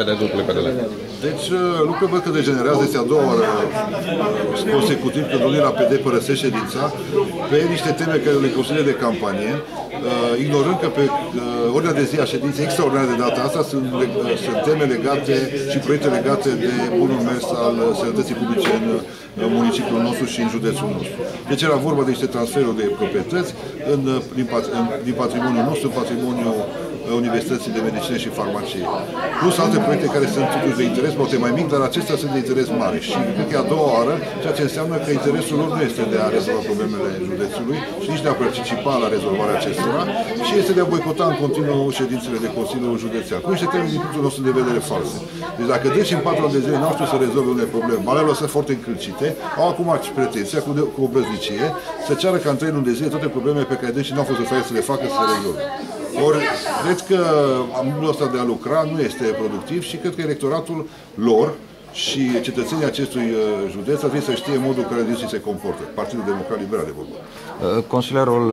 PD, grupului PDL. Deci lucrurile văd că degenerează, este a doua oară consecutiv că domnul la PD părăsește ședința pe niște teme care le consideră de campanie, ignorând că pe ordinea de zi a ședinței extraordinare de data asta sunt teme legate și proiecte legate de bunul mers al sănătății publice în municipiul nostru și în județul nostru. Deci era vorba de niște transferuri de proprietăți din patrimoniul nostru, patrimoniul Universității de Medicină și Farmacie. Plus alte proiecte care sunt totuși de interes, poate mai mic, dar acestea sunt de interes mare. Și cred că e a doua oară, ceea ce înseamnă că interesul lor nu este de a rezolva problemele județului și nici de a participa la rezolvarea acestora, ci este de a boicota în continuu ședințele de Consiliul Județean. Cu niște termeni din punctul nostru de vedere false. Deci dacă deci în 4 ani de zile n-au știut să rezolve unele probleme, ale lor sunt foarte încălcite, au acum pretenția cu o brăznicie să ceară ca în 3 luni de zile toate problemele pe care deci n-au fost să le facă să le rezolve. Ori, cred că modul ăsta de a lucra nu este productiv și cred că electoratul lor și cetățenii acestui județ ar trebui să știe modul în care se comportă. Partidul Democrat Liberal de vorba. Consilierul